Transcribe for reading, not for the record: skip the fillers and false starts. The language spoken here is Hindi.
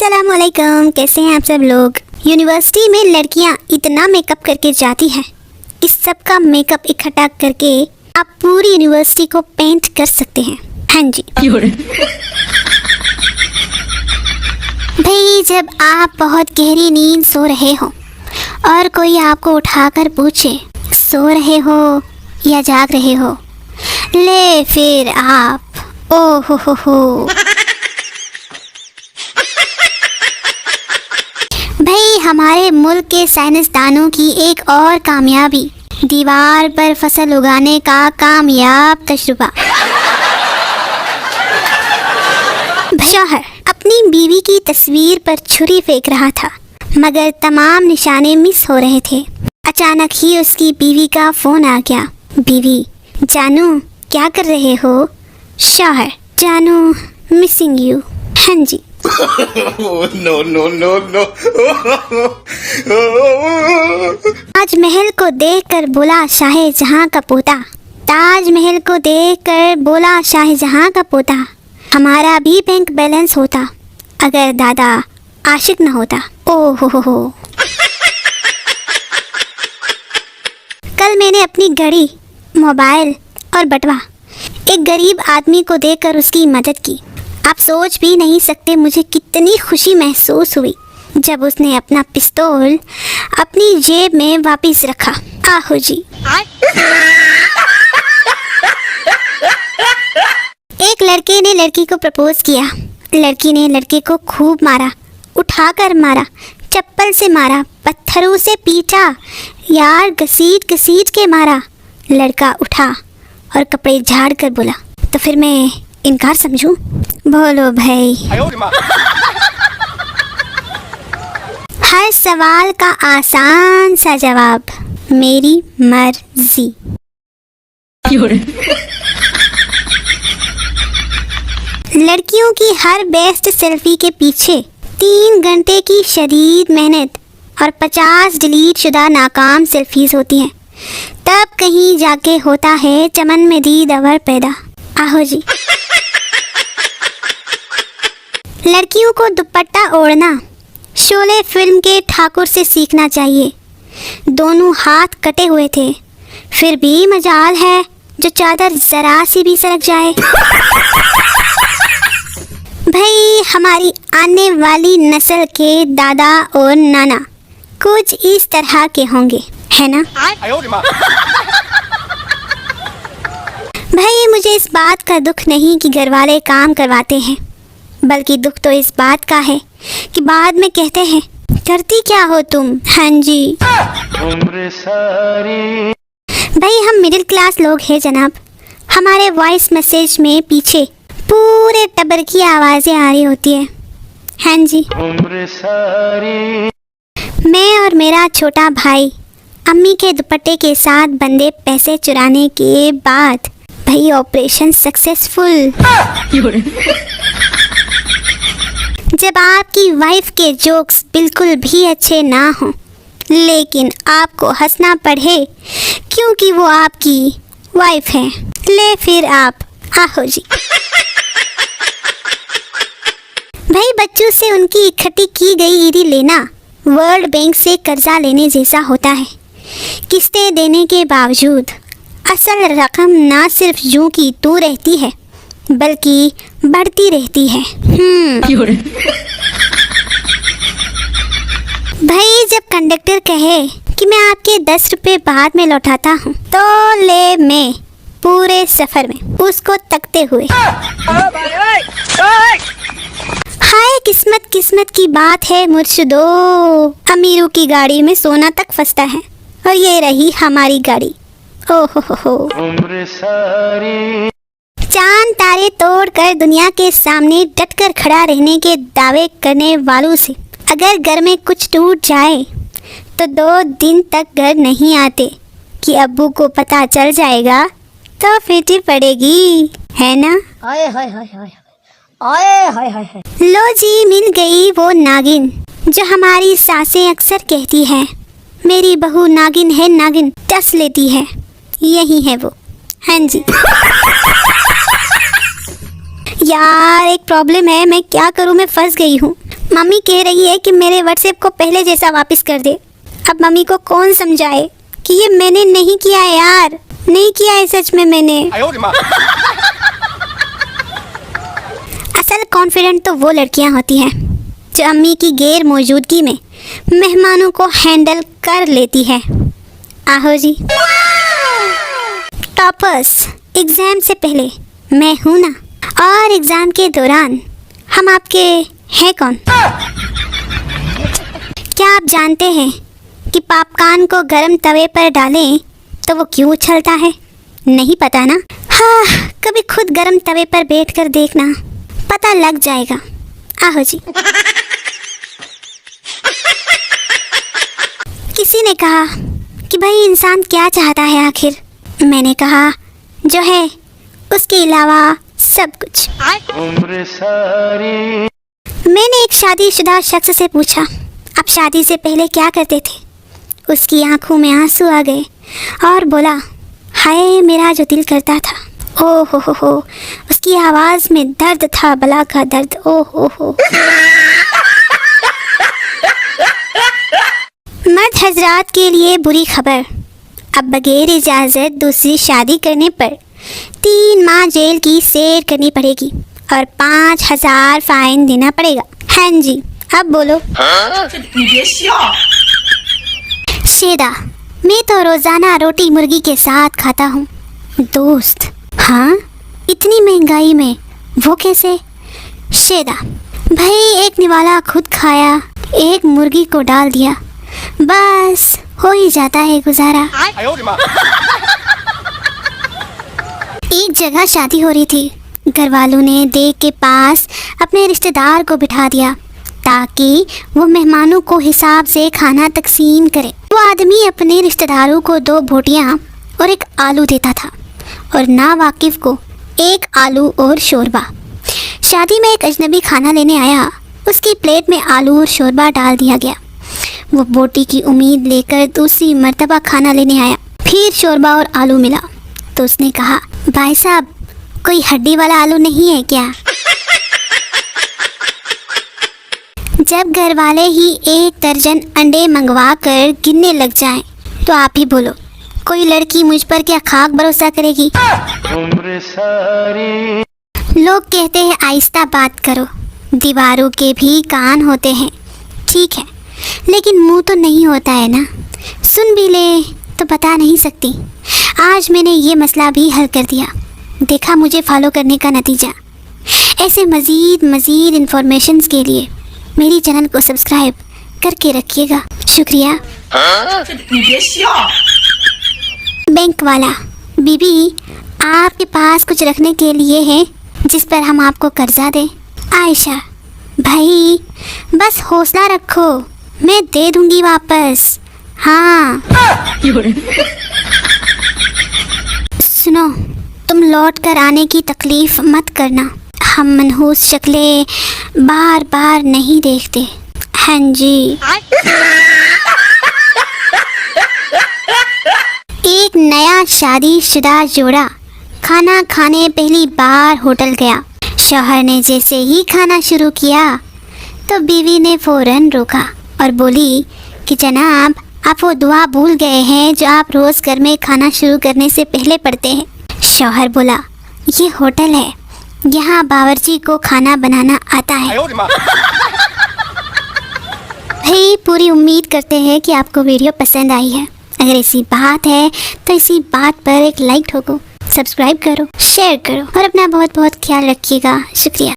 अस्सलामुअलैकुम, कैसे हैं आप सब लोग। यूनिवर्सिटी में लड़कियां इतना मेकअप करके जाती हैं, इस सब का मेकअप इकट्ठा करके आप पूरी यूनिवर्सिटी को पेंट कर सकते हैं। हाँ जी भाई, जब आप बहुत गहरी नींद सो रहे हो और कोई आपको उठाकर पूछे सो रहे हो या जाग रहे हो, ले फिर आप ओ हो भाई, हमारे मुल्क के साइंसदानों की एक और कामयाबी, दीवार पर फसल उगाने का कामयाब तजुर्बा। शौहर अपनी बीवी की तस्वीर पर छुरी फेंक रहा था, मगर तमाम निशाने मिस हो रहे थे। अचानक ही उसकी बीवी का फोन आ गया। बीवी, जानू क्या कर रहे हो? शौहर, जानू मिसिंग यू। हाँ जी no. ताजमहल को देखकर बोला शाहजहां का पोता, ताजमहल को देखकर बोला शाहजहां का पोता, हमारा भी बैंक बैलेंस होता अगर दादा आशिक न होता। ओ हो। कल मैंने अपनी घड़ी, मोबाइल और बटवा एक गरीब आदमी को देकर उसकी मदद की। आप सोच भी नहीं सकते मुझे कितनी खुशी महसूस हुई जब उसने अपना पिस्तौल अपनी जेब में वापस रखा। आहो जी। एक लड़के ने लड़की को प्रपोज किया। लड़की ने लड़के को खूब मारा, उठाकर मारा, चप्पल से मारा, पत्थरों से पीटा, यार घसीट घसीट के मारा। लड़का उठा और कपड़े झाड़ कर बोला, तो फिर मैं इनकार समझूं? बोलो भाई। हर सवाल का आसान सा जवाब, मेरी मर्जी। लड़कियों की हर बेस्ट सेल्फी के पीछे 3 घंटे की शदीद मेहनत और 50 डिलीट शुदा नाकाम सेल्फीज होती हैं। तब कहीं जाके होता है चमन में दीद अवर पैदा। आहो जी। लड़कियों को दुपट्टा ओढ़ना शोले फिल्म के ठाकुर से सीखना चाहिए। दोनों हाथ कटे हुए थे, फिर भी मजाल है जो चादर जरा सी भी सरक जाए। भाई, हमारी आने वाली नस्ल के दादा और नाना कुछ इस तरह के होंगे, है ना? भाई, मुझे इस बात का दुख नहीं कि घरवाले काम करवाते हैं, बल्कि दुख तो इस बात का है कि बाद में कहते हैं करती क्या हो तुम। हाँ जी। उम्र सारी। भाई, हम मिडिल क्लास लोग हैं जनाब। हमारे वॉइस मैसेज में पीछे पूरे टब्बर की आवाजें आ रही होती है। हाँ जी। उम्र सारी। मैं और मेरा छोटा भाई अम्मी के दुपट्टे के साथ बंदे पैसे चुराने के बाद भाई ऑपरेशन सक्सेसफुल। जब आपकी वाइफ के जोक्स बिल्कुल भी अच्छे ना हो, लेकिन आपको हंसना पड़े क्योंकि वो आपकी वाइफ है, ले फिर आप आहो जी। भाई, बच्चों से उनकी इकट्ठी की गई ईदी लेना वर्ल्ड बैंक से कर्जा लेने जैसा होता है। किस्तें देने के बावजूद असल रकम ना सिर्फ यूं की तू रहती है बल्कि बढ़ती रहती है। भाई, जब कंडक्टर कहे कि मैं आपके 10 रुपए बाद में लौटाता हूँ, तो ले मैं पूरे सफर में उसको तकते हुए हाय किस्मत की बात है मुर्शिदो, अमीरों की गाड़ी में सोना तक फंसता है और ये रही हमारी गाड़ी। ओहो हो। उम्र सारी। चांद तारे तोड़कर दुनिया के सामने डटकर खड़ा रहने के दावे करने वालों से अगर घर में कुछ टूट जाए तो 2 दिन तक घर नहीं आते कि अब्बू को पता चल जाएगा तो फिटी पड़ेगी, है ना? हाय हाय हाय हाय हाय हाय हाय हाय। लो जी, मिल गई वो नागिन जो हमारी सासें अक्सर कहती है मेरी बहू नागिन है, नागिन टस लेती है। यही है वो। हाँ जी। यार एक प्रॉब्लम है, मैं क्या करूँ, मैं फंस गई हूँ। मम्मी कह रही है कि मेरे व्हाट्सएप को पहले जैसा वापस कर दे। अब मम्मी को कौन समझाए कि ये मैंने नहीं किया है यार, नहीं किया है सच में मैंने। असल कॉन्फिडेंट तो वो लड़कियां होती हैं जो अम्मी की गैर मौजूदगी में मेहमानों को हैंडल कर लेती है। आहो जी। टॉपर्स, एग्ज़ाम से पहले मैं हूँ ना, और एग्ज़ाम के दौरान हम आपके हैं कौन? क्या आप जानते हैं कि पॉपकॉर्न को गर्म तवे पर डालें तो वो क्यों उछलता है? नहीं पता ना? हाँ, कभी खुद गर्म तवे पर बैठकर देखना, पता लग जाएगा। आहो जी। किसी ने कहा कि भाई इंसान क्या चाहता है आखिर? मैंने कहा जो है उसके अलावा सब कुछ। उम्र सारी। मैंने एक शादीशुदा शख्स से पूछा, आप शादी से पहले क्या करते थे? उसकी आंखों में आंसू आ गए और बोला, हाय मेरा जो दिल करता था। ओ हो, उसकी आवाज़ में दर्द था, बला का दर्द। ओ हो। मर्द हजरात के लिए बुरी खबर, अब बगैर इजाज़त दूसरी शादी करने पर 3 माह जेल की सैर करनी पड़ेगी और 5,000 फाइन देना पड़ेगा। हाँ जी, अब बोलो। शेदा, मैं तो रोज़ाना रोटी मुर्गी के साथ खाता हूँ। दोस्त, हाँ इतनी महंगाई में वो कैसे? शेदा, भाई एक निवाला खुद खाया, एक मुर्गी को डाल दिया, बस हो ही जाता है गुजारा। एक जगह शादी हो रही थी, घर वालों ने देग के पास अपने रिश्तेदार को बिठा दिया ताकि वो मेहमानों को हिसाब से खाना तकसीम करे। वो आदमी अपने रिश्तेदारों को 2 बोटियां और 1 आलू देता था और ना वाकिफ को 1 आलू और शोरबा। शादी में एक अजनबी खाना लेने आया, उसकी प्लेट में आलू और शोरबा डाल दिया गया। वो बोटी की उम्मीद लेकर दूसरी मर्तबा खाना लेने आया, फिर शोरबा और आलू मिला तो उसने कहा, भाई साहब कोई हड्डी वाला आलू नहीं है क्या? जब घर वाले ही 1 दर्जन अंडे मंगवा कर गिनने लग जाएं, तो आप ही बोलो, कोई लड़की मुझ पर क्या खाक भरोसा करेगी? उम्र सारी। लोग कहते हैं आहिस्ता बात करो, दीवारों के भी कान होते हैं। ठीक है, लेकिन मुंह तो नहीं होता है ना, सुन भी ले तो बता नहीं सकती। आज मैंने ये मसला भी हल कर दिया, देखा मुझे फॉलो करने का नतीजा। ऐसे मज़ीद इंफॉर्मेशंस के लिए मेरी चैनल को सब्सक्राइब करके रखिएगा। शुक्रिया। बैंक वाला, बीबी आपके पास कुछ रखने के लिए है जिस पर हम आपको कर्जा दें? आयशा, भाई बस हौसला रखो, मैं दे दूंगी वापस। हाँ। सुनो, तुम लौट कर आने की तकलीफ मत करना, हम मनहूस शक्लें बार बार नहीं देखते। हाँ जी। एक नया शादीशुदा जोड़ा खाना खाने पहली बार होटल गया। शौहर ने जैसे ही खाना शुरू किया तो बीवी ने फ़ौरन रोका और बोली कि जनाब आप वो दुआ भूल गए हैं जो आप रोज़ घर में खाना शुरू करने से पहले पढ़ते हैं। शौहर बोला, ये होटल है, यहाँ बावर्ची को खाना बनाना आता है। भाई पूरी उम्मीद करते हैं कि आपको वीडियो पसंद आई है। अगर ऐसी बात है तो इसी बात पर एक लाइक ठोको, सब्सक्राइब करो, शेयर करो और अपना बहुत बहुत ख्याल रखिएगा। शुक्रिया।